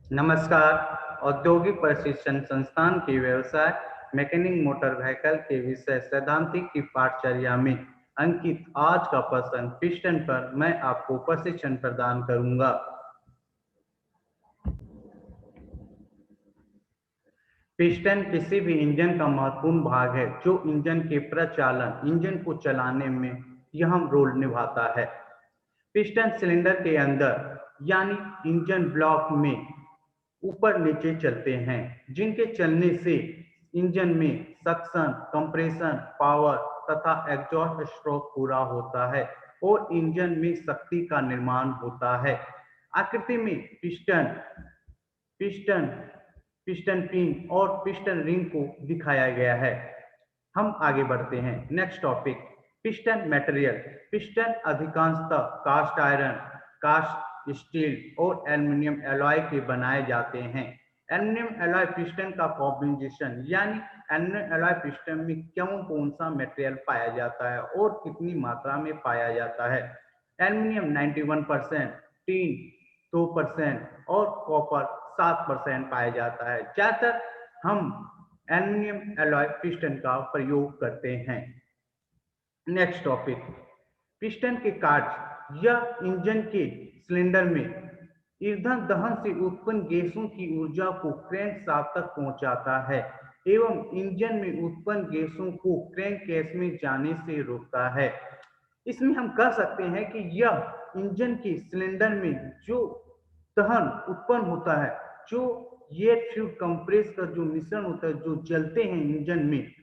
नमस्कार। औद्योगिक प्रशिक्षण संस्थान के व्यवसाय मैकेनिक मोटर व्हीकल के विषय सैद्धांतिक की पाठचर्या में अंकित आज का प्रश्न पिस्टन पर मैं आपको प्रशिक्षण प्रदान करूंगा। पिस्टन किसी भी इंजन का महत्वपूर्ण भाग है जो इंजन के प्रचालन इंजन को चलाने में अहम रोल निभाता है। पिस्टन सिलेंडर के अंदर यानी इंजन ब्लॉक में ऊपर नीचे चलते हैं, जिनके चलने से इंजन में सक्शन, कंप्रेशन, पावर तथा एग्जॉस्ट स्ट्रोक पूरा होता है और इंजन में शक्ति का निर्माण होता है। आकृति में पिस्टन पिस्टन पिस्टन पिन और पिस्टन रिंग को दिखाया गया है। हम आगे बढ़ते हैं। Next topic, piston material. Piston अधिकांशतः कास्ट आयरन, कास्ट स्टील और एल्युमिनियम एलॉय के बनाए जाते हैं। एल्युमिनियम एलॉय पिस्टन का कॉम्बिनेशन यानी एल्युमिनियम एलॉय पिस्टन में कौन सा मटेरियल पाया जाता है और कितनी मात्रा में पाया जाता है। एल्युमिनियम 91%, टीन 2% और कॉपर 7% पाया जाता है। ज्यादातर हम एल्युमिनियम एलॉय पिस्टन का प्रयोग करते हैं। नेक्स्ट टॉपिक, पिस्टन के कार्ड्स। यह इंजन के सिलेंडर में ईंधन दहन से उत्पन्न गैसों की ऊर्जा को क्रैंकशाफ्ट तक पहुंचाता है एवं इंजन में उत्पन्न गैसों को क्रैंककेस में जाने से रोकता है। इसमें हम कह सकते हैं कि यह इंजन के सिलेंडर में जो दहन उत्पन्न होता है, जो एयर फ्यूल कंप्रेस का जो मिश्रण होता है, जो जलते हैं इंजन में,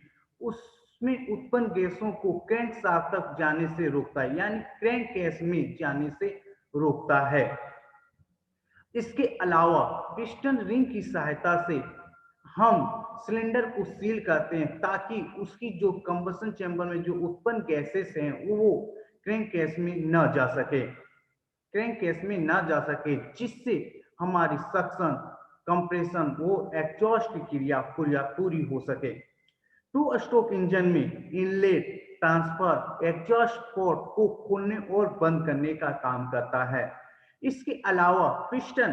उसमें उत्पन्न गैसों को क्रैंकशाफ्ट तक जाने से रोकता है, यानी क्रैंककेस में जाने से रोकता है। इसके अलावा पिस्टन रिंग की सहायता से हम सिलेंडर को सील करते हैं ताकि उसकी जो कंबसन चैम्बर में जो उत्पन्न गैसेस हैं वो क्रैंककेस में न जा सके, क्रैंककेस में न जा सके, जिससे हमारी सक्शन, कंप्रेशन, वो एग्जॉस्ट की क्रिया पूरी हो सके। टू स्ट्रोक इंजन में इनलेट, ट्रांसफर, एग्जॉस्ट पोर्ट को खोलने और बंद करने का काम करता है। इसके अलावा पिस्टन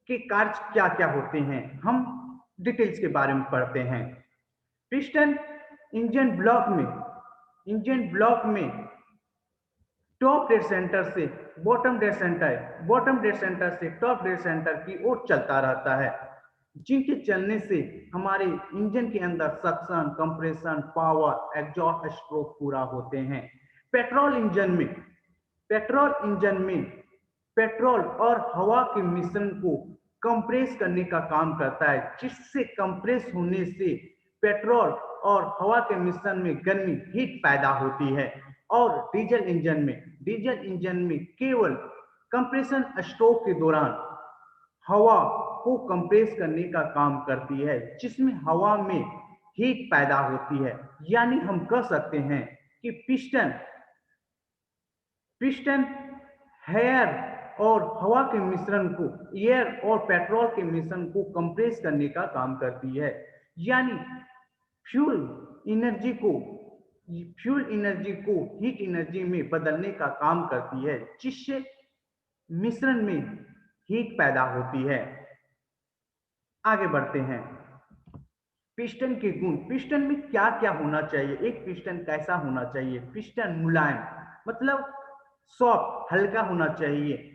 के कार्य क्या क्या होते हैं, हम डिटेल्स के बारे में पढ़ते हैं। पिस्टन इंजन ब्लॉक में टॉप डेड सेंटर से बॉटम डेड सेंटर से टॉप डेड सेंटर की ओर चलता रहता है, जिनके चलने से हमारे इंजन के अंदर suction, compression, power, exhaust stroke पूरा होते हैं। पेट्रोल इंजन में पेट्रोल और हवा के मिश्रण को कंप्रेस करने का काम करता है, जिससे कंप्रेस होने से पेट्रोल और हवा के मिश्रण में गर्मी, हीट पैदा होती है। और डीजल इंजन में केवल कंप्रेशन स्ट्रोक के दौरान हवा को कंप्रेस करने का काम करती है, जिसमें हवा में हीट पैदा होती है। यानी हम कह सकते हैं कि पिस्टन एयर और हवा के मिश्रण को, एयर और पेट्रोल के मिश्रण को कंप्रेस करने का काम करती है, यानी फ्यूल एनर्जी को हीट एनर्जी में बदलने का काम करती है, जिससे मिश्रण में हीट पैदा होती है। आगे बढ़ते हैं। पिस्टन के गुण। पिस्टन में क्या क्या होना चाहिए, एक पिस्टन कैसा होना चाहिए। पिस्टन मुलायम मतलब सॉफ्ट, हल्का होना चाहिए,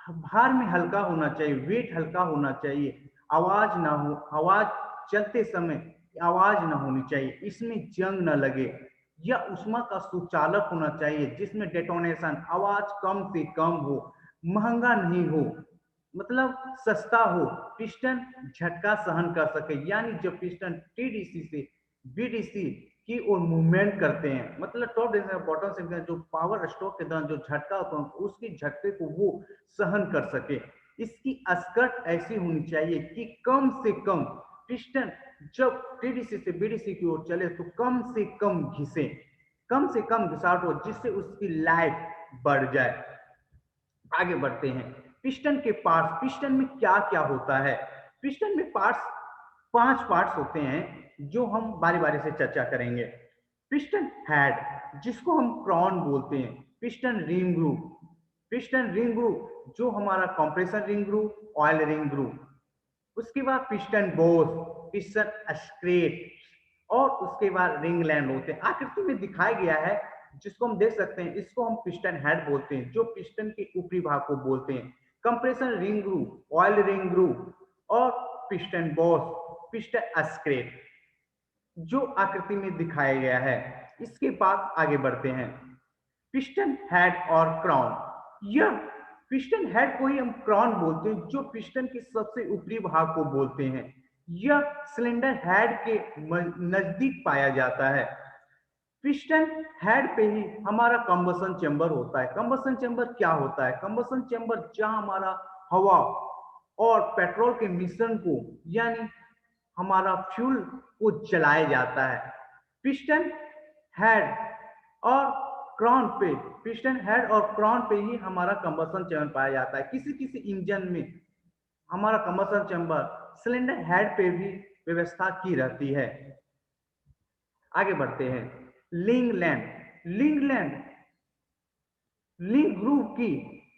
भार में हल्का होना चाहिए, वेट हल्का होना चाहिए, आवाज चलते समय आवाज ना होनी चाहिए, इसमें जंग न लगे, यह ऊष्मा का सुचालक होना चाहिए, जिसमें डेटोनेशन आवाज कम से कम हो, महंगा नहीं हो, मतलब सस्ता हो, पिस्टन झटका सहन कर सके, यानी जब पिस्टन टीडीसी से बीडीसी की ओर मूवमेंट करते हैं, मतलब top dead centre bottom centre जो पावर स्ट्रोक के दौरान जो झटका होता है उसकी झटके को वो सहन कर सके। इसकी स्कर्ट ऐसी होनी चाहिए कि कम से कम पिस्टन जब टीडीसी से बीडीसी की ओर चले तो कम से कम घिसावट हो, जिससे उसकी लाइफ बढ़ जाए। आगे बढ़ते हैं। पिस्टन के पार्ट्स। पिस्टन में क्या क्या होता है। पिस्टन में पांच पार्ट्स होते हैं जो हम बारी बारी से चर्चा करेंगे। पिस्टन हेड, जिसको हम क्रॉन बोलते हैं, piston rim groove, piston ring groove जो हमारा compressor ring groove, oil ring groove. उसके बाद पिस्टन बोस, पिस्टन स्क्रेट और उसके बाद रिंग लैंड होते हैं। आकृति में दिखाया गया है जिसको हम देख सकते हैं, इसको हम पिस्टन हेड बोलते हैं जो पिस्टन के ऊपरी भाग को बोलते हैं। Compressor ring groove, oil ring groove और पिस्टन बॉस, पिस्टन स्क्रेट जो आकृति में दिखाया गया है। इसके बाद आगे बढ़ते हैं, पिस्टन हेड और क्राउन। यह पिस्टन हेड को ही हम क्राउन बोलते हैं जो पिस्टन के सबसे ऊपरी भाग को बोलते हैं। यह सिलेंडर हेड के नजदीक पाया जाता है। पिस्टन हेड पे ही हमारा कंबसन चेंबर होता है। कंबसन चेंबर क्या होता है? कंबसन चेंबर जहां हमारा हवा और पेट्रोल के मिश्रण को यानी हमारा फ्यूल को जलाया जाता है। पिस्टन हेड और क्राउन पे, पिस्टन हेड और क्राउन पे ही हमारा कंबसन चेंबर पाया जाता है। किसी किसी इंजन में हमारा कंबसन चेंबर सिलेंडर हेड पे भी व्यवस्था की रहती है। आगे बढ़ते हैं, लिंग लैंड। लिंग लैंड लिंग ग्रूव की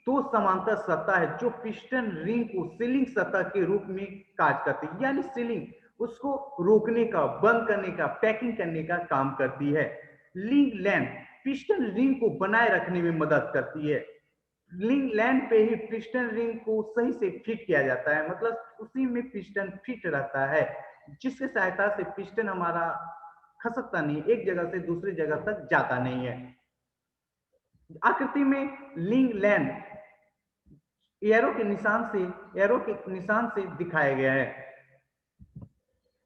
दो समांतर सतह है जो पिस्टन रिंग को सीलिंग सतह के रूप में कार्य करती है, यानी सीलिंग उसको रोकने का, बंद करने का, पैकिंग करने का काम करती है। लिंग लैंड पिस्टन रिंग को बनाए रखने में मदद करती है। लिंग लैंड पे ही पिस्टन रिंग को सही से फिट किया जाता है, मतलब उसी में पिस्टन फिट रहता है, जिसकी सहायता से पिस्टन हमारा खसकता नहीं, एक जगह से दूसरी जगह तक जाता नहीं है। आकृति में लिंग लैंड एरो के निशान से दिखाया गया है।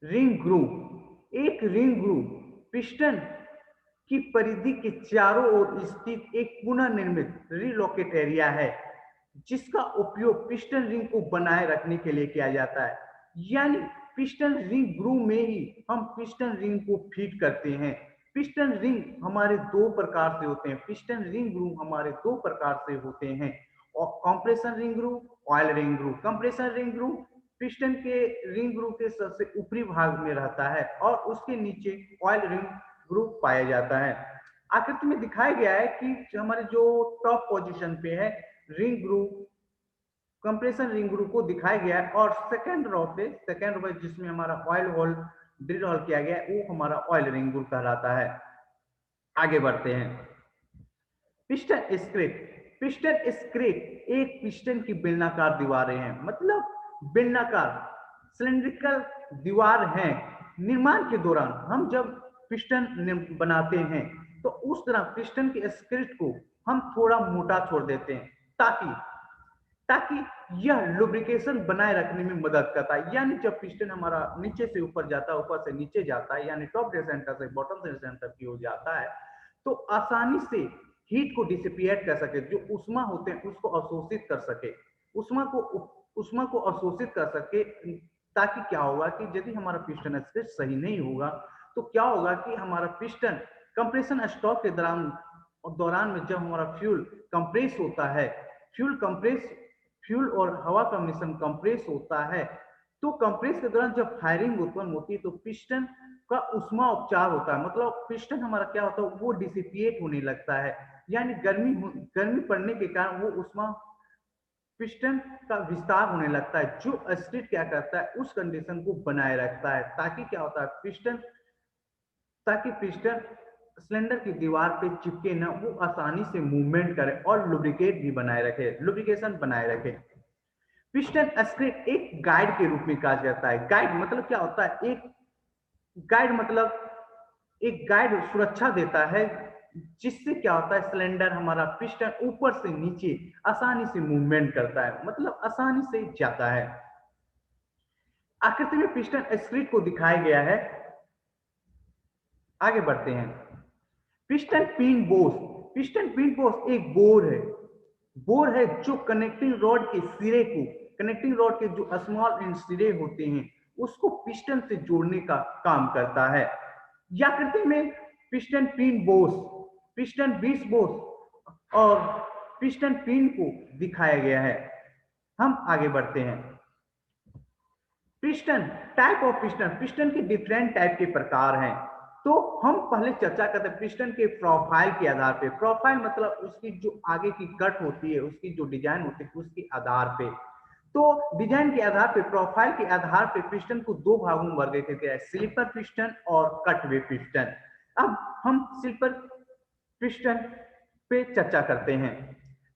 रिंग ग्रूव, एक रिंग ग्रूव पिस्टन की परिधि के चारों ओर स्थित एक पुनर्निर्मित रिलोकेट एरिया है जिसका उपयोग पिस्टन रिंग को बनाए रखने के लिए किया जाता है। यानी पिस्टन रिंग ग्रूव में ही हम पिस्टन रिंग को फिट करते हैं। पिस्टन रिंग हमारे दो प्रकार से होते हैं, पिस्टन रिंग ग्रूव हमारे दो प्रकार से होते हैं, और compression ring groove, oil ring groove. Compression ring groove piston के रिंग ग्रूव के सबसे ऊपरी भाग में रहता है और उसके नीचे ऑयल रिंग ग्रूव पाया जाता है। आकृति में दिखाया गया है कि हमारे जो टॉप पोजीशन पे है ring groove, compression ring groove को दिखाया गया है, और सेकंड रो पे जिसमें हमारा ऑयल होल ड्रिल होल किया गया है वो हमारा ऑयल रिंग ग्रूव कहलाता है। आगे बढ़ते हैं, पिस्टन स्क्रेट। पिस्टन स्क्रेट एक पिस्टन की बेलनाकार दीवारें हैं, मतलब बेलनाकार सिलेंड्रिकल दीवार है। निर्माण के दौरान हम जब पिस्टन बनाते हैं तो उस तरह पिस्टन के स्क्रेट को हम थोड़ा मोटा छोड़ देते हैं ताकि यह लुब्रिकेशन बनाए रखने में मदद करता है। यानी जब पिस्टन हमारा नीचे से ऊपर जाता है, ऊपर से नीचे जाता है, यानी टॉप डेड सेंटर से बॉटम डेड सेंटर की ओर जाता है, तो आसानी से हीट को डिसिपिएट कर सके, जो उष्मा होते हैं उसको अवशोषित कर सके, उष्मा को अवशोषित कर सके। ताकि क्या होगा कि यदि हमारा पिस्टन स्क्रेट सही नहीं होगा तो क्या होगा कि हमारा पिस्टन कंप्रेशन स्टॉक के दौरान में जब हमारा फ्यूल कंप्रेस होता है, फ्यूल और हवा का मिश्रण कंप्रेस होता है, तो कंप्रेस के दौरान जब फायरिंग उत्पन्न होती है तो पिस्टन का उष्मा उपचार होता है, मतलब पिस्टन हमारा क्या होता है वो डिसिपिएट होने लगता है, यानी गर्मी पड़ने के कारण वो उष्मा पिस्टन का विस्तार होने लगता है, जो स्क्रेट क्या करता है उस कंडीशन को बनाए रखता है। ताकि क्या होता है पिस्टन सिलेंडर की दीवार पे चिपके ना, वो आसानी से मूवमेंट करे और लुब्रिकेशन बनाए रखे। पिस्टन स्क्रेट एक गाइड के रूप में कार्य करता है। गाइड मतलब क्या होता है? एक गाइड सुरक्षा देता है, जिससे क्या होता है सिलेंडर हमारा पिस्टन ऊपर से नीचे आसानी से मूवमेंट करता है, मतलब आसानी से जाता है। आकृति में पिस्टन स्क्रेट को दिखाया गया है। आगे बढ़ते हैं, पिस्टन पिन बोस एक बोर है जो कनेक्टिंग रॉड के जो स्मॉल एंड सिरे होते हैं उसको पिस्टन से जोड़ने का काम करता है। आकृति में पिस्टन पिन बोस, पिस्टन बीस बोस और पिस्टन पिन को दिखाया गया है। हम आगे बढ़ते हैं, पिस्टन टाइप ऑफ पिस्टन के डिफरेंट टाइप के प्रकार हैं। तो हम पहले चर्चा करते हैं पिस्टन के प्रोफाइल के आधार पे। प्रोफाइल मतलब उसकी जो आगे की कट होती है, उसकी जो डिजाइन होती है, उसके आधार पे। तो डिजाइन के आधार पे, प्रोफाइल के आधार पे पिस्टन को दो भागों में वर्गीकृत किया है, स्लीपर पिस्टन और कटवे पिस्टन। अब हम स्लीपर पिस्टन पे चर्चा करते हैं।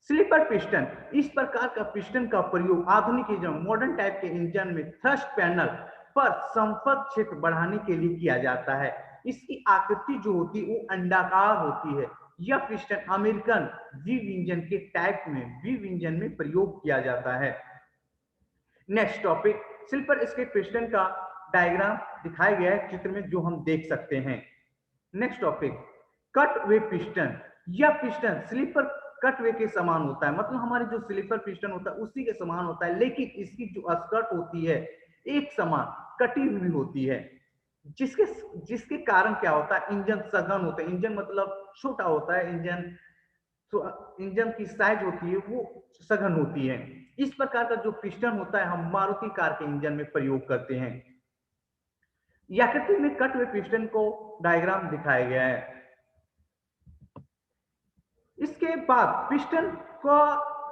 स्लीपर पिस्टन, इस प्रकार का पिस्टन का प्रयोग आधुनिक इंजन, मॉडर्न टाइप के इंजन में थ्रस्ट पैनल पर संपर्क क्षेत्र बढ़ाने के लिए किया जाता है। इसकी आकृति जो होती है वो अंडाकार होती है। यह पिस्टन अमेरिकन वीव इंजन के टाइप में, वीव इंजन में प्रयोग किया जाता है। Next topic, slipper skirt piston का डायग्राम दिखाया गया है चित्र में, जो हम देख सकते हैं। नेक्स्ट टॉपिक, कट वे पिस्टन। यह पिस्टन स्लीपर कट वे के समान होता है, मतलब हमारे जो स्लीपर पिस्टन होता है उसी के समान होता है, लेकिन इसकी जो स्कर्ट होती है एक समान कटी हुई होती है, जिसके जिसके कारण क्या होता है, इंजन सघन होता है। इंजन मतलब छोटा होता है, इंजन तो इंजन की साइज होती है वो सघन होती है। इस प्रकार का जो पिस्टन होता है हम मारुति कार के इंजन में प्रयोग करते हैं। आकृति में कट हुए पिस्टन को डायग्राम दिखाया गया है। इसके बाद पिस्टन को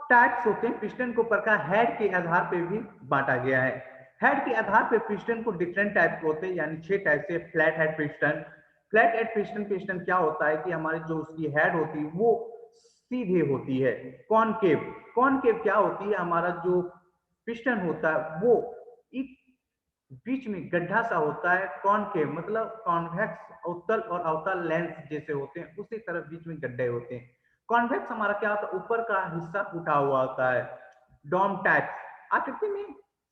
टाइप्स होते हैं, पिस्टन को प्रकार हेड के आधार पे भी बांटा गया है। हेड के आधार पे पिस्टन को डिफरेंट टाइप के होते हैं, यानी 6 टाइप से। Flat head piston, flat head piston, piston क्या होता है कि हमारी जो उसकी हेड होती है वो सीधे होती है। कॉनकेव, कॉनकेव क्या होती है, हमारा जो पिस्टन होता है वो एक बीच में गड्ढा सा होता है। कॉनकेव मतलब कॉन्वेक्स, उत्तल और अवतल लेंस जैसे होते हैं, उसी तरह बीच में गड्ढे होते हैं। कॉन्वेक्स हमारा क्या होता है, ऊपर का हिस्सा उठा हुआ होता है। डोम टाइप, आकृति में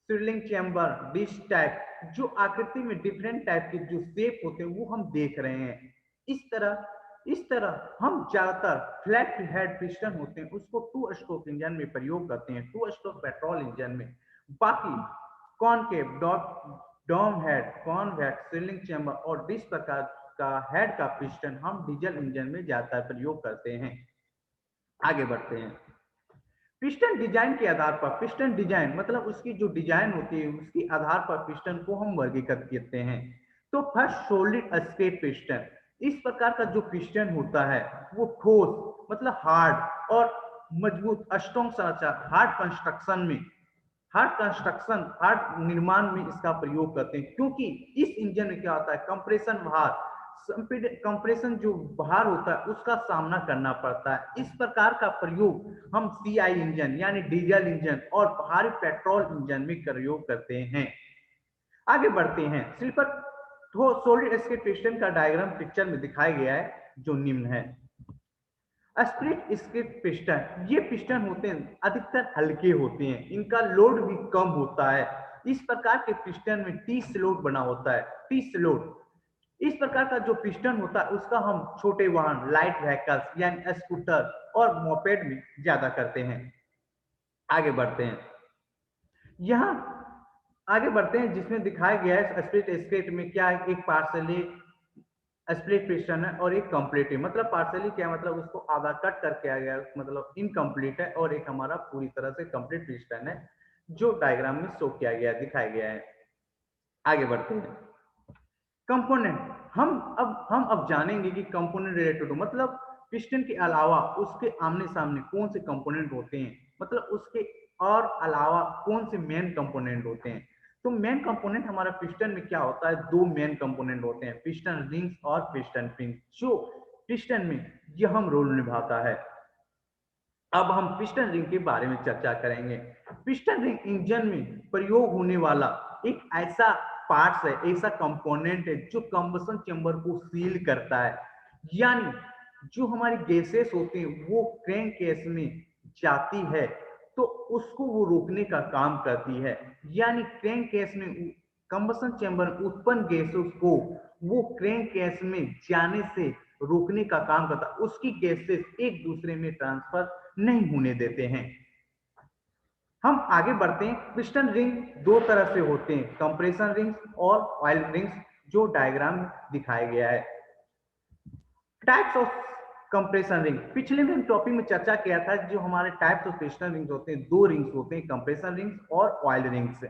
स्विरलिंग चैम्बर, डिश टाइप, जो आकृति में डिफरेंट टाइप के जो शेप होते हैं वो हम देख रहे हैं। इस तरह हम ज्यादातर फ्लैट हेड पिस्टन होते हैं उसको 2 स्ट्रोक इंजन में प्रयोग करते हैं, 2 स्ट्रोक पेट्रोल इंजन में। बाकी कॉनकेव, डोम हेड, कॉन्वेक्स, स्विरलिंग चैम्बर और डिश प्रकार का हेड का पिस्टन हम डीजल इंजन में ज्यादातर प्रयोग करते हैं। आगे बढ़ते हैं। पिस्टन डिजाइन के आधार पर, पिस्टन डिजाइन मतलब उसकी जो डिजाइन होती है उसके आधार पर पिस्टन को हम वर्गीकृत करते हैं। तो फर्स्ट, सॉलिड स्केट पिस्टन। इस प्रकार का जो पिस्टन होता है वो ठोस मतलब हार्ड और मजबूत, स्ट्रॉन्ग संरचना, हार्ड निर्माण में इसका प्रयोग करते हैं, क्योंकि इस इंजन में क्या होता है, कंप्रेशन भार, कंप्रेशन जो भार होता है उसका सामना करना पड़ता है। इस प्रकार का प्रयोग हम सीआई इंजन यानी डीजल इंजन और भारी पेट्रोल इंजन में प्रयोग करते हैं। आगे बढ़ते हैं। स्लीपर सॉलिड स्केट पिस्टन का डायग्राम पिक्चर में दिखाया गया है, जो निम्न है। स्प्लिट स्किट पिस्टन, ये पिस्टन होते हैं अधिकतर हल्के होते हैं, इनका लोड भी कम होता है। इस प्रकार के पिस्टन में टी स्लॉट बना होता है, टी स्लॉट। इस प्रकार का जो पिस्टन होता है उसका हम छोटे वाहन, लाइट व्हीकल्स यानी स्कूटर और मोपेड में ज्यादा करते हैं। आगे बढ़ते हैं। यहाँ आगे बढ़ते हैं जिसमें दिखाया गया है स्प्लिट स्किट में क्या है, एक पार्सली स्प्लिट पिस्टन है और एक कंप्लीट है। मतलब पार्सली क्या मतलब उसको आधा कट करके आ गया, मतलब इनकम्प्लीट है, और एक हमारा पूरी तरह से कंप्लीट पिस्टन है, जो डायग्राम में शो किया गया, दिखाया गया है। आगे बढ़ते हैं। कंपोनेंट, हम अब जानेंगे कि कंपोनेंट रिलेटेड टू मतलब पिस्टन के अलावा उसके आमने सामने कौन से कंपोनेंट होते हैं, मतलब उसके और अलावा कौन से मेन कंपोनेंट होते हैं। तो मेन कंपोनेंट हमारा पिस्टन में क्या होता है, दो मेन कंपोनेंट होते हैं, पिस्टन रिंग्स और पिस्टन पिन, जो पिस्टन में यह हम रोल निभाता है। अब हम पिस्टन रिंग के बारे में चर्चा करेंगे। पिस्टन रिंग इंजन में प्रयोग होने वाला एक ऐसा पार्ट्स है, ऐसा कंपोनेंट है जो कंबसन चेंबर को सील करता है, यानी जो हमारी गैसेस होती हैं वो क्रैंक केस में जाती है तो उसको वो रोकने का काम करती है। यानी क्रैंक केस में कंबसन चेंबर उत्पन्न गैसेस को वो क्रैंक केस में जाने से रोकने का काम करता है, उसकी गैसेस एक दूसरे में ट्रांसफर नहीं होने देते हैं। हम आगे बढ़ते हैं। पिस्टन रिंग दो तरह से होते हैं, कंप्रेशन रिंग्स और ऑयल रिंग्स, जो डायग्राम दिखाया गया है। टाइप्स ऑफ कंप्रेशन रिंग, पिछले में टॉपिक में चर्चा किया था, जो हमारे टाइप्स ऑफ पिस्टन रिंग्स होते हैं, दो रिंग्स होते हैं, कंप्रेशन रिंग्स और ऑयल रिंग्स,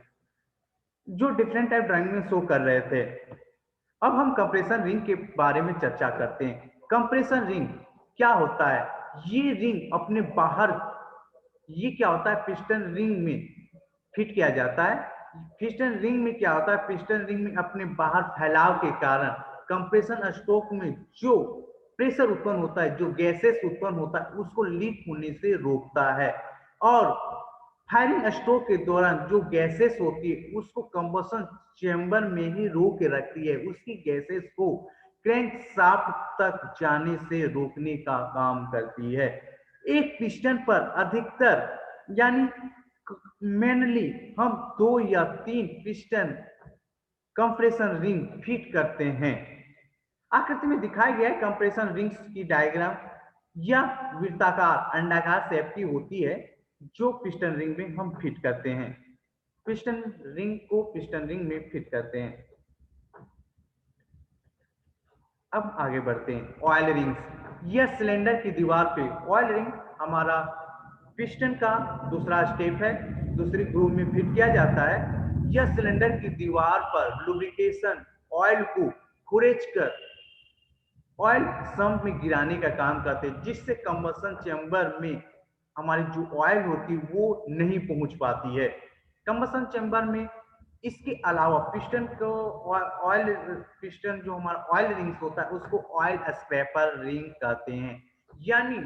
जो डिफरेंट टाइप ड्राइंग में शो कर रहे थे। अब हम कंप्रेशन रिंग के बारे में चर्चा करते हैं। कंप्रेशन रिंग क्या होता है? ये रिंग अपने बाहर, ये क्या होता है, पिस्टन रिंग में फिट किया जाता है। पिस्टन रिंग में क्या होता है, पिस्टन रिंग में अपने बाहर फैलाव के कारण कंप्रेशन स्ट्रोक में जो प्रेशर उत्पन्न होता है, जो गैसेस उत्पन्न होता है, उसको लीक होने से रोकता है। और फायरिंग स्ट्रोक के दौरान जो गैसेस होती है उसको कंबशन चेंबर में ही रोक के रखती है, उसकी गैसेस को क्रैंक शाफ्ट तक जाने से रोकने का काम करती है। एक पिस्टन पर अधिकतर, यानी मेनली हम 2 या 3 पिस्टन कंप्रेशन रिंग फिट करते हैं। आकृति में दिखाया गया है कंप्रेशन रिंग्स की डायग्राम। यह वृत्ताकार अंडाकार शेप की होती है जो पिस्टन रिंग में हम फिट करते हैं। पिस्टन रिंग को पिस्टन रिंग में फिट करते हैं। अब आगे बढ़ते हैं। ऑयल रिंग्स, यह सिलेंडर की दीवार पे ऑयल रिंग हमारा पिस्टन का दूसरा स्टेप है, दूसरी ग्रूव में फिट किया जाता है। यह सिलेंडर की दीवार पर लुब्रिकेशन ऑयल को खुरेच कर ऑयल सम्प में गिराने का काम करते हैं, जिससे कंबशन चैम्बर में हमारी जो ऑयल होती है वो नहीं पहुंच पाती है कंबशन चैम्बर में। इसके अलावा पिस्टन को ऑयल, पिस्टन जो हमारा ऑयल रिंग्स होता है उसको ऑयल स्क्रैपर रिंग कहते हैं। यानी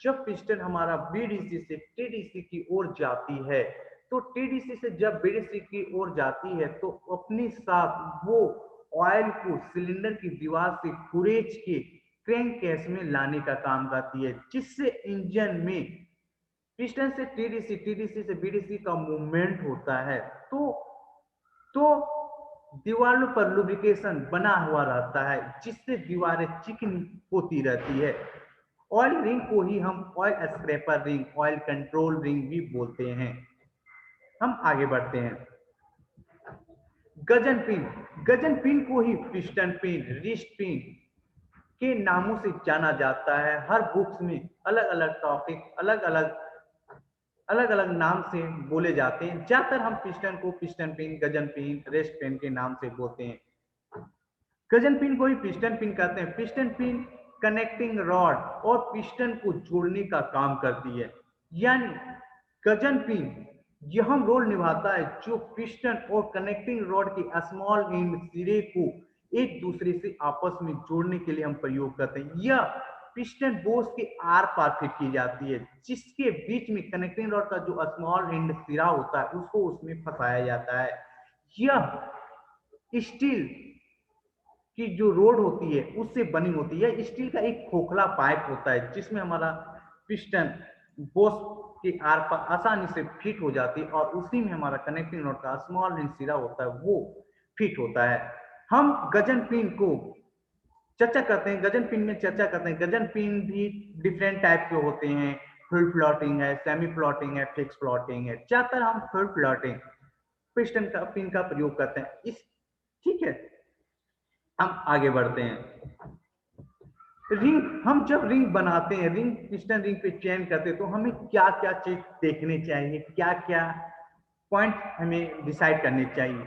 जब पिस्टन हमारा बीडीसी से टीडीसी की ओर जाती है, तो टीडीसी से जब बीडीसी की ओर जाती है तो अपने साथ वो ऑयल को सिलेंडर की दीवार से खुरेच के क्रैंक केस में लाने का काम करती है, जिससे इंजन में पिस्टन से टीडीसी, टीडीसी से बीडीसी का मूवमेंट होता है। तो दीवारों पर लुब्रिकेशन बना हुआ रहता है, जिससे दीवारें चिकनी होती रहती है। ऑयल रिंग को ही हम oil scraper ring, oil control ring भी बोलते हैं। हम आगे बढ़ते हैं। गजन पिन, गजन पिन को ही पिस्टन पिन, रिस्ट पिन के नामों से जाना जाता है। हर बुक्स में अलग अलग टॉपिक, अलग अलग नाम से बोले जाते हैं। ज्यादातर हम पिस्टन को piston pin, Gajan pin, rest pin के नाम से बोलते हैं। गजन पिन को ही पिस्टन पिन कहते हैं। पिस्टन पिन कनेक्टिंग रॉड और पिस्टन को जोड़ने का काम करती है। यानी गजन पिन यह रोल निभाता है जो पिस्टन और कनेक्टिंग रॉड के स्मॉल एंड सिरे को एक दूसरे से आपस में जोड़ने के लिए हम प्रयोग करते हैं। यह पिस्टन बोस के आर पार फिट की जाती है, जिसके बीच में कनेक्टिंग रॉड का जो स्मॉल एंड सिरा होता है उसको उसमें फंसाया जाता है। यह स्टील की जो रोड होती है उससे बनी होती है। स्टील का एक खोखला पाइप होता है जिसमें हमारा पिस्टन बोस के आर पर आसानी से फिट हो जाती है, और उसी में हमारा कनेक्टिंग रॉड का स्मॉल रिंग सिरा होता है वो फिट होता है। हम गजन पिन को चर्चा करते हैं, गजन पिन में चर्चा करते हैं। गजन पिन भी डिफरेंट टाइप के होते हैं। फुल फ्लोटिंग है, सेमी फ्लोटिंग है, फिक्स फ्लोटिंग है। ज्यादातर हम फुल फ्लोटिंग पिस्टन का पिन का प्रयोग करते हैं। इस ठीक है, हम आगे बढ़ते हैं। रिंग, हम जब रिंग बनाते हैं, रिंग पिस्टन रिंग पे चयन करते हैं, तो हमें क्या क्या चीज देखने चाहिए, क्या क्या पॉइंट हमें डिसाइड करने चाहिए,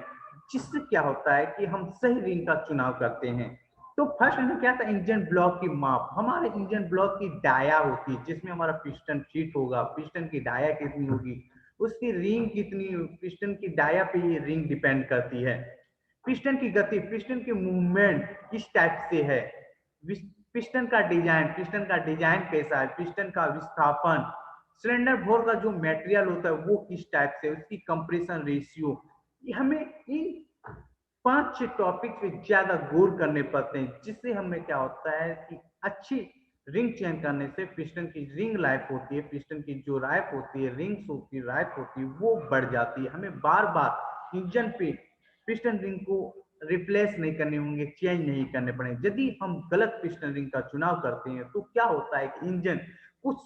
जिससे क्या होता है कि हम सही रिंग का चुनाव करते हैं। तो फर्स्ट हमें क्या था, इंजन ब्लॉक की माप। हमारे इंजन ब्लॉक की डाया होती है जिसमें हमारा पिस्टन फिट होगा, पिस्टन की डाया कितनी होगी, उसकी रिंग कितनी, पिस्टन की डाया पे ये रिंग डिपेंड करती है। पिस्टन की गति, पिस्टन की मूवमेंट किस टाइप से है, पिस्टन का डिजाइन, पिस्टन का डिजाइन कैसा है, पिस्टन का विस्थापन, सिलेंडर बोर का जो मटेरियल होता है वो किस टाइप से, उसकी कंप्रेशन रेशियो, हमें इन 5-6 टॉपिक पे ज्यादा गौर करने पड़ते हैं, जिससे हमें क्या होता है कि अच्छी रिंग चयन करने से पिस्टन की रिंग लाइफ होती है, पिस्टन की जो लाइफ होती है, रिंग्स की लाइफ होती है वो बढ़ जाती है। हमें बार बार इंजन पे पिस्टन रिंग को रिप्लेस नहीं करने होंगे, चेंज नहीं करने पड़ेंगे। यदि हम गलत पिस्टन रिंग का चुनाव करते हैं तो क्या होता है कि इंजन कुछ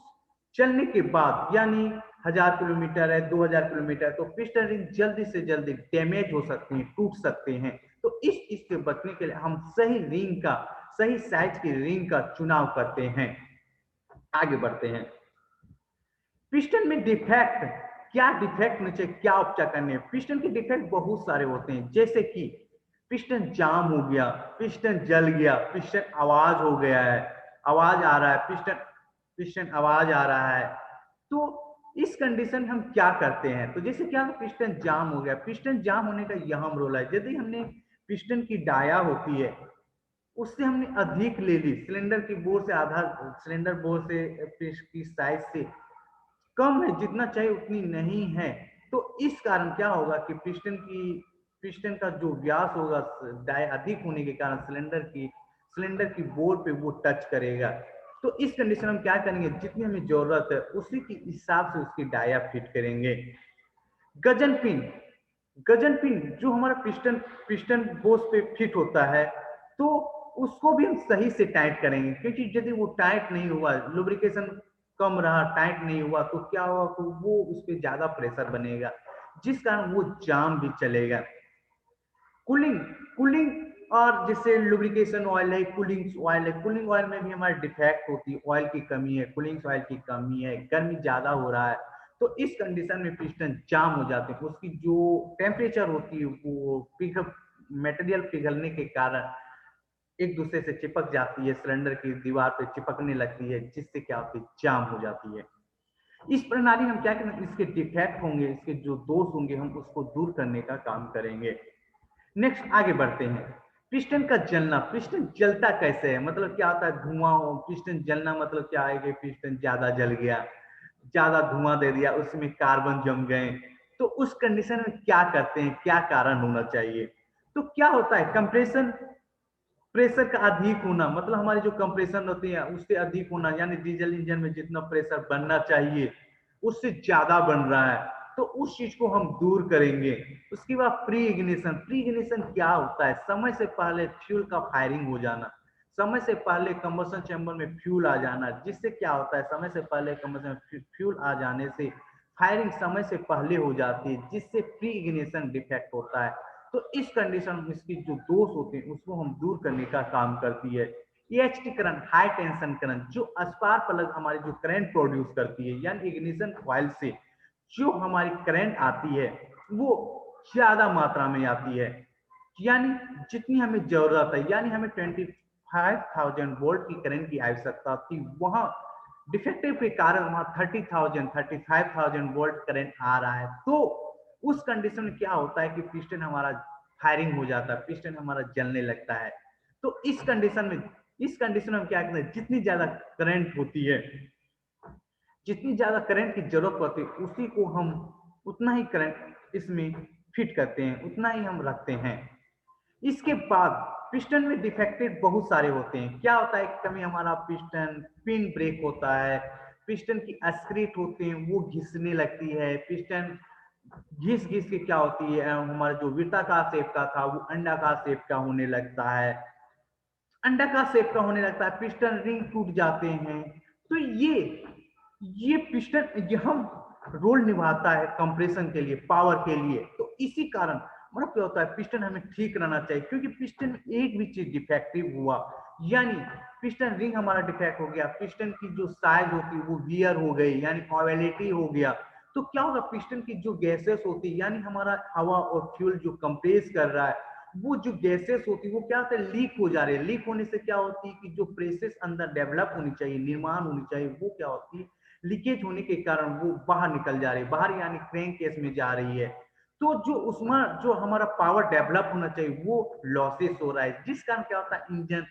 चलने के बाद, यानी 1000 किलोमीटर है, 2000 किलोमीटर, तो पिस्टन रिंग जल्दी से जल्दी डैमेज हो सकते हैं, टूट सकते हैं। तो इस चीज से बचने के लिए हम सही रिंग का, सही साइज की रिंग का चुनाव करते हैं। आगे बढ़ते हैं। पिस्टन में डिफेक्ट, क्या डिफेक्ट होने चाहिए, क्या उपचार करने हैं। पिस्टन के डिफेक्ट बहुत सारे होते हैं, जैसे कि पिस्टन जाम हो गया, पिस्टन जल गया, पिस्टन आवाज हो गया है, आवाज आ रहा है, पिस्टन पिस्टन आवाज आ रहा है। तो इस कंडीशन में हम क्या करते हैं? तो जैसे क्या पिस्टन जाम हो गया, पिस्टन जाम होने का यह हम रोल है। यदि हमने पिस्टन की डाया होती है उससे हमने अधिक ले ली, सिलेंडर की बोर से आधा, सिलेंडर बोर से की साइज से कम है, जितना चाहिए उतनी नहीं है, तो इस कारण क्या होगा कि पिस्टन का जो व्यास होगा डाय अधिक होने के कारण सिलेंडर की बोर पे वो टच करेगा। तो इस कंडीशन में हम क्या करेंगे, जितनी हमें जरूरत है उसी के हिसाब से उसकी डाया फिट करेंगे। गजन पिन, गजन पिन जो हमारा पिस्टन पिस्टन बोस पे फिट होता है, तो उसको भी हम सही से टाइट करेंगे, क्योंकि यदि वो टाइट नहीं हुआ, लुब्रिकेशन कम रहा, टाइट नहीं हुआ, तो क्या होगा कि वो उस पर ज्यादा प्रेशर बनेगा, जिस कारण वो जाम भी चलेगा। कूलिंग, कूलिंग और जैसे लुब्रिकेशन ऑयल है, कूलिंग ऑयल है, कूलिंग ऑयल में भी हमारी डिफेक्ट होती है, ऑयल की कमी है, कूलिंग ऑयल की कमी है, गर्मी ज्यादा हो रहा है, तो इस कंडीशन में पिस्टन जाम हो जाते हैं। उसकी जो टेम्परेचर होती है वो पिघल, मटेरियल पिघलने के कारण एक दूसरे से चिपक जाती है, सिलेंडर की दीवार पे चिपकने लगती है, जिससे क्या होती है, जाम हो जाती है। इस प्रणाली में हम क्या करेंगे, इसके डिफेक्ट होंगे, इसके जो दोष होंगे, हम उसको दूर करने का काम करेंगे। नेक्स्ट आगे बढ़ते हैं। पिस्टन का जलना, पिस्टन जलता कैसे है, मतलब क्या होता है, धुआं हो, पिस्टन जलना मतलब क्या है कि पिस्टन ज्यादा जल गया, ज्यादा धुआं दे दिया, उसमें कार्बन जम गए। तो उस कंडीशन में क्या करते हैं, क्या कारण होना चाहिए? तो क्या होता है, कंप्रेशन प्रेशर का अधिक होना, मतलब हमारी जो कंप्रेशन होती है उससे अधिक होना, यानी डीजल इंजन में जितना प्रेशर बनना चाहिए उससे ज्यादा बन रहा है, तो उस चीज को हम दूर करेंगे। उसके बाद प्री इग्निशन, प्री इग्निशन क्या होता है, समय से पहले फ्यूल का फायरिंग हो जाना, समय से पहले कंबशन चैम्बर में फ्यूल आ जाना, जिससे क्या होता है, समय से पहले कंबशन में फ्यूल आ जाने से फायरिंग समय से पहले हो जाती है, जिससे प्री इग्निशन डिफेक्ट होता है। तो इस कंडीशन में इसकी जो दोष होते हैं उसको हम दूर करने का काम करती है। EHT current, high tension current, जो स्पार्क प्लग हमारी जो करंट प्रोड्यूस करती है, यानी इग्निशन कॉइल से जो हमारी करंट आती है वो ज्यादा मात्रा में आती है, यानी जितनी हमें जरूरत है, यानी हमें 25,000 वोल्ट की करंट की आवश्यकता थी, वहां डिफेक्टिव के कारण वहां 30,000 35,000 वोल्ट करंट आ रहा है। तो उस कंडीशन में क्या होता है कि पिस्टन हमारा फायरिंग हो जाता है, पिस्टन हमारा जलने लगता है। तो इस कंडीशन में हम क्या करते हैं, जितनी ज्यादा करंट होती है, जितनी ज्यादा करंट की जरूरत पड़ती है, उसी को हम उतना ही करंट इसमें फिट करते हैं, उतना ही हम रखते हैं। इसके बाद पिस्टन में डिफेक्टेड बहुत सारे होते हैं। क्या होता है, कभी हमारा पिस्टन पिन ब्रेक होता है, पिस्टन की स्क्रीट होते हैं वो घिसने लगती है, पिस्टन घिस घिस के क्या होती है, हमारा जो वृत्ताकार शेप का था वो अंडाकार शेप का होने लगता है, अंडाकार शेप का होने लगता है, पिस्टन रिंग टूट जाते हैं। तो ये पिस्टन ये हम रोल निभाता है कंप्रेशन के लिए, पावर के लिए। तो इसी कारण मतलब क्या होता है, पिस्टन हमें ठीक रहना चाहिए, क्योंकि पिस्टन में एक भी चीज डिफेक्टिव हुआ, यानी पिस्टन रिंग हमारा डिफेक्ट हो गया, पिस्टन की जो साइज होती है वो वियर हो गई, यानी ओवेलिटी हो गया, तो क्या होगा, पिस्टन की जो गैसेस होती है, यानी हमारा हवा और फ्यूल जो कंप्रेस कर रहा है, वो जो गैसेस होती है वो क्या होता है, लीक हो जा रही है। लीक होने से क्या होती है कि जो प्रेसेस अंदर डेवलप होनी चाहिए, निर्माण होनी चाहिए, वो क्या होती है, लीकेज होने के कारण वो बाहर निकल जा रही है, बाहर यानी क्रैंक केस में जा रही है। तो जो उसमें जो हमारा पावर डेवलप होना चाहिए वो लॉसेस हो रहा है, जिस कारण क्या होता है, इंजन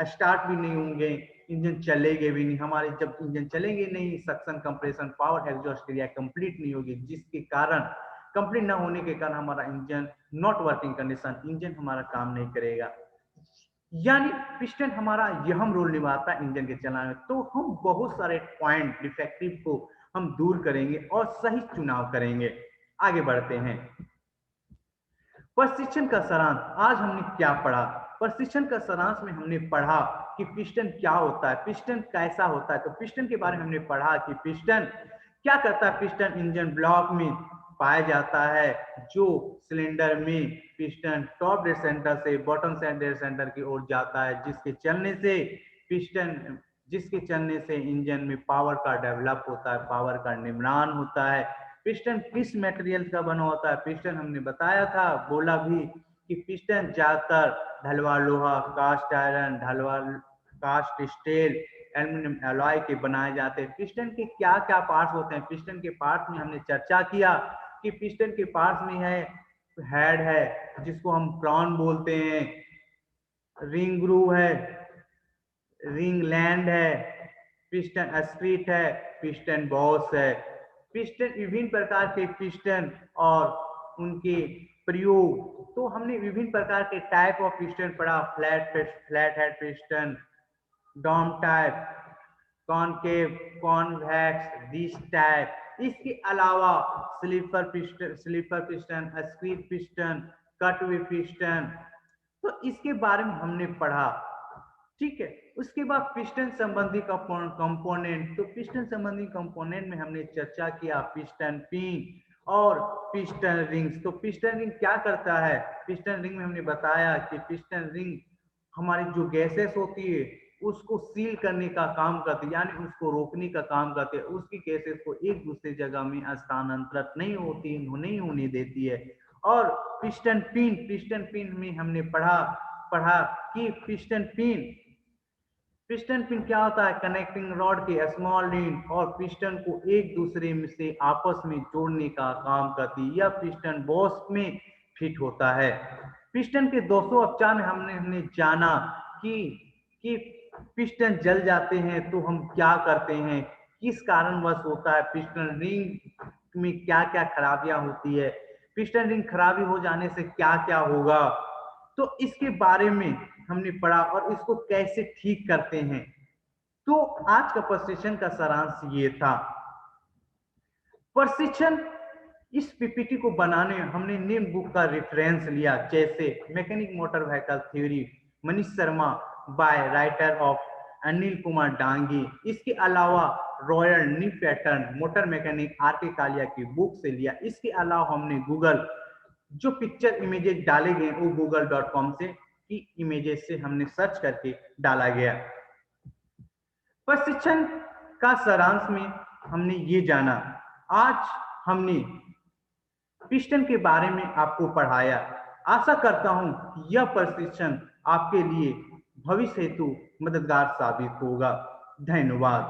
स्टार्ट भी नहीं होंगे, इंजन चलेंगे भी नहीं हमारे, जब इंजन चलेंगे नहीं, सक्शन कंप्रेशन पावर एग्जॉस्ट क्रिया कंप्लीट नहीं होगी, जिसके कारण कंप्लीट ना होने के कारण हमारा engine not working condition, engine हमारा काम नहीं करेगा, यानी पिस्टन हमारा यह रोल निभाता है इंजन के चलाने में। तो हम बहुत सारे पॉइंट डिफेक्टिव को हम दूर करेंगे और सही चुनाव करेंगे। आगे बढ़ते हैं। प्रशिक्षण का सारांश, आज हमने क्या पढ़ा? प्रशिक्षण का सारांश में हमने पढ़ा कि पिस्टन क्या होता है, पिस्टन कैसा होता है। तो पिस्टन के बारे में हमने पढ़ा कि पिस्टन क्या करता है, पिस्टन इंजन ब्लॉक में पाया जाता है, जो सिलेंडर में पिस्टन टॉप डेड सेंटर से बॉटम डेड सेंटर की ओर जाता है, जिसके चलने से इंजन में पावर का डेवलप होता है, पावर का निर्माण होता है। पिस्टन किस मटेरियल का बना होता है? पिस्टन हमने बताया था, बोला भी कि पिस्टन ज्यादातर ढलवा लोहा, कास्ट आयरन, ढलवा कास्ट स्टील, एल्यूमिनियम एलॉय के बनाए जाते हैं। पिस्टन के क्या क्या पार्ट्स होते हैं? पिस्टन के पार्ट्स में हमने चर्चा किया कि पिस्टन के पार्ट्स में है हेड है जिसको हम क्राउन बोलते हैं, रिंग ग्रूव है, रिंग लैंड है, पिस्टन स्प्रिट है, पिस्टन बॉस है। पिस्टन विभिन्न प्रकार के पिस्टन और उनके प्रयोग, तो हमने विभिन्न प्रकार के टाइप ऑफ पिस्टन पढ़ा। Flat head piston, dome type, concave, convex, dish type. इसके अलावा slipper piston, squeeze piston, cutaway piston, तो इसके बारे में हमने पढ़ा। ठीक है, उसके बाद पिस्टन संबंधी कंपोनेंट, तो पिस्टन संबंधी कंपोनेंट में हमने चर्चा किया पिस्टन पिन और पिस्टन रिंग्स। तो पिस्टन रिंग क्या करता है? पिस्टन रिंग में हमने बताया कि पिस्टन रिंग हमारी जो गैसेस होती है उसको सील करने का काम करती है, यानी उसको रोकने का काम करती है, उसकी गैसेस को एक दूसरे जगह में स्थानांतरित नहीं होने देती है। और पिस्टन पिन में हमने पढ़ा कि पिस्टन पिन क्या होता है? कनेक्टिंग रॉड के स्मॉल एंड और पिस्टन को एक दूसरे में से आपस में जोड़ने का काम करती है। यह पिस्टन बॉस में फिट होता है। पिस्टन के 200 उपचार में हमने जाना कि पिस्टन जल जाते हैं तो हम क्या करते हैं, किस कारणवश होता है, पिस्टन रिंग में क्या क्या खराबियां होती है, पिस्टन रिंग खराबी हो जाने से क्या क्या होगा, तो इसके बारे में हमने पढ़ा और इसको कैसे ठीक करते हैं। तो आज का प्रशिक्षण का सारांश ये था। प्रशिक्षण इस पीपीटी को बनाने हमने निम्न बुक का रेफरेंस लिया, जैसे mechanic motor vehicle theory, Manish Sharma by writer of Anil Kumar Dangi. इसके अलावा रॉयल नी pattern motor mechanic R K Kalia की बुक से लिया। इसके अलावा हमने गूगल जो पिक्चर इमेजेस डाले गए वो google.com से की इमेजेस से हमने सर्च करके डाला गया। प्रशिक्षण का सारांश में हमने ये जाना, आज हमने पिस्टन के बारे में आपको पढ़ाया। आशा करता हूं कि यह प्रशिक्षण आपके लिए भविष्य हेतु मददगार साबित होगा। धन्यवाद।